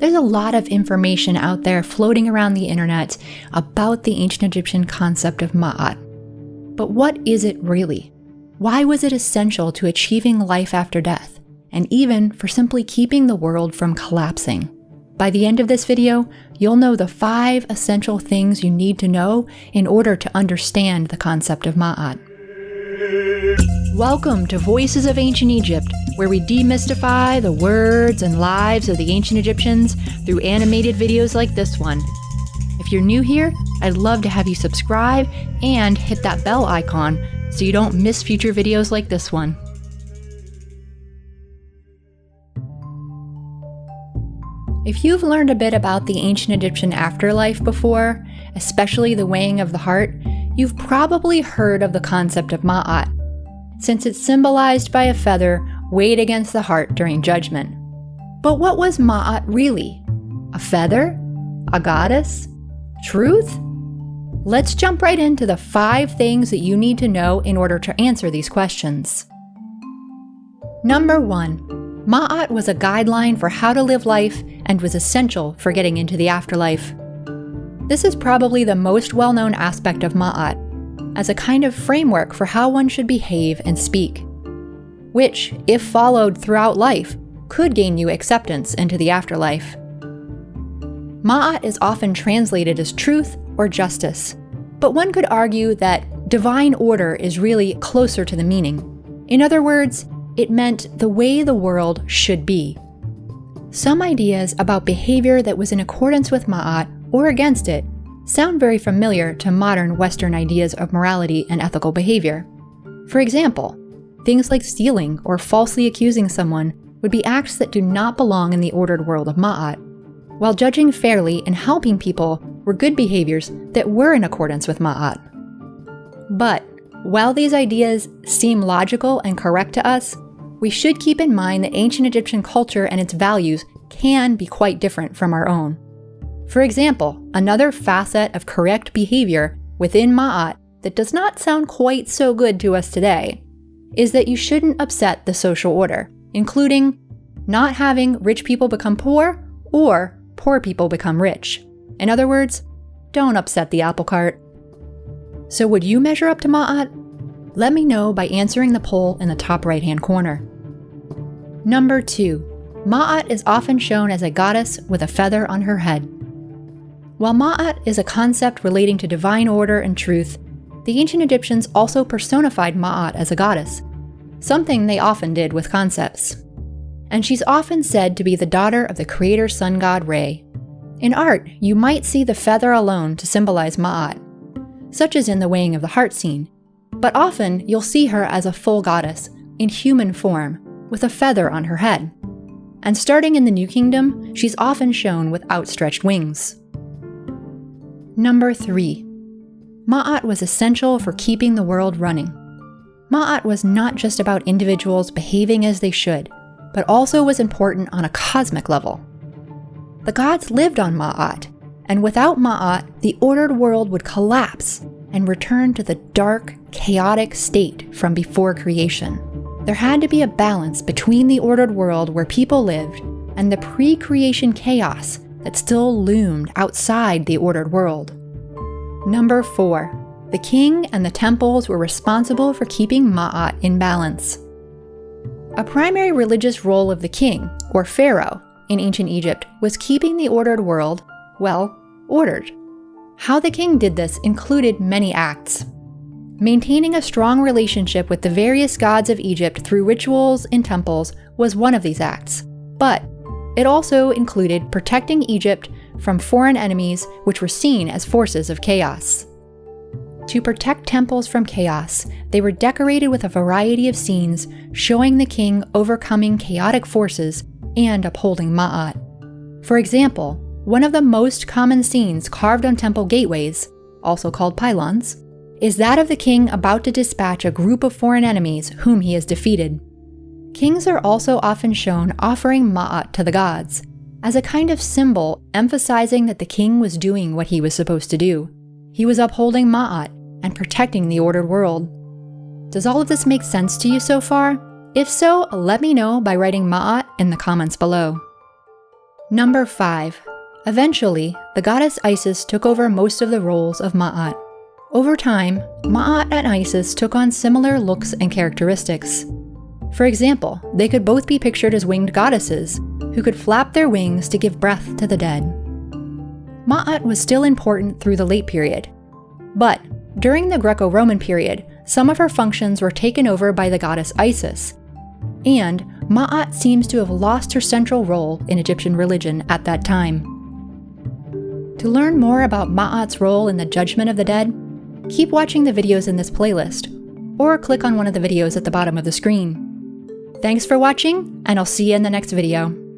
There's a lot of information out there floating around the internet about the ancient Egyptian concept of Ma'at. But what is it really? Why was it essential to achieving life after death, and even for simply keeping the world from collapsing? By the end of this video, you'll know the 5 essential things you need to know in order to understand the concept of Ma'at. Welcome to Voices of Ancient Egypt, where we demystify the words and lives of the ancient Egyptians through animated videos like this one. If you're new here, I'd love to have you subscribe and hit that bell icon so you don't miss future videos like this one. If you've learned a bit about the ancient Egyptian afterlife before, especially the weighing of the heart, you've probably heard of the concept of Ma'at, since it's symbolized by a feather weighed against the heart during judgment. But what was Ma'at really? A feather? A goddess? Truth? Let's jump right into the 5 things that you need to know in order to answer these questions. Number 1. Ma'at was a guideline for how to live life and was essential for getting into the afterlife. This is probably the most well-known aspect of Ma'at, as a kind of framework for how one should behave and speak, which, if followed throughout life, could gain you acceptance into the afterlife. Ma'at is often translated as truth or justice, but one could argue that divine order is really closer to the meaning. In other words, it meant the way the world should be. Some ideas about behavior that was in accordance with Ma'at or against it sound very familiar to modern Western ideas of morality and ethical behavior. For example, things like stealing or falsely accusing someone would be acts that do not belong in the ordered world of Ma'at, while judging fairly and helping people were good behaviors that were in accordance with Ma'at. But while these ideas seem logical and correct to us, we should keep in mind that ancient Egyptian culture and its values can be quite different from our own. For example, another facet of correct behavior within Ma'at that does not sound quite so good to us today is that you shouldn't upset the social order, including not having rich people become poor or poor people become rich. In other words, don't upset the apple cart. So would you measure up to Ma'at? Let me know by answering the poll in the top right-hand corner. Number 2. Ma'at is often shown as a goddess with a feather on her head. While Ma'at is a concept relating to divine order and truth, the ancient Egyptians also personified Ma'at as a goddess, something they often did with concepts. And she's often said to be the daughter of the creator sun god Re. In art, you might see the feather alone to symbolize Ma'at, such as in the weighing of the heart scene, but often you'll see her as a full goddess, in human form, with a feather on her head. And starting in the New Kingdom, she's often shown with outstretched wings. Number 3. Ma'at was essential for keeping the world running. Ma'at was not just about individuals behaving as they should, but also was important on a cosmic level. The gods lived on Ma'at, and without Ma'at, the ordered world would collapse and return to the dark, chaotic state from before creation. There had to be a balance between the ordered world where people lived and the pre-creation chaos that still loomed outside the ordered world. Number 4. The king and the temples were responsible for keeping Ma'at in balance. A primary religious role of the king, or pharaoh, in ancient Egypt was keeping the ordered world, well, ordered. How the king did this included many acts. Maintaining a strong relationship with the various gods of Egypt through rituals and temples was one of these acts, but it also included protecting Egypt from foreign enemies which were seen as forces of chaos. To protect temples from chaos, they were decorated with a variety of scenes showing the king overcoming chaotic forces and upholding Ma'at. For example, one of the most common scenes carved on temple gateways, also called pylons, is that of the king about to dispatch a group of foreign enemies whom he has defeated. Kings are also often shown offering Ma'at to the gods, as a kind of symbol emphasizing that the king was doing what he was supposed to do. He was upholding Ma'at and protecting the ordered world. Does all of this make sense to you so far? If so, let me know by writing Ma'at in the comments below. Number 5. Eventually, the goddess Isis took over most of the roles of Ma'at. Over time, Ma'at and Isis took on similar looks and characteristics. For example, they could both be pictured as winged goddesses who could flap their wings to give breath to the dead. Ma'at was still important through the late period, but during the Greco-Roman period, some of her functions were taken over by the goddess Isis, and Ma'at seems to have lost her central role in Egyptian religion at that time. To learn more about Ma'at's role in the judgment of the dead, keep watching the videos in this playlist, or click on one of the videos at the bottom of the screen. Thanks for watching, and I'll see you in the next video.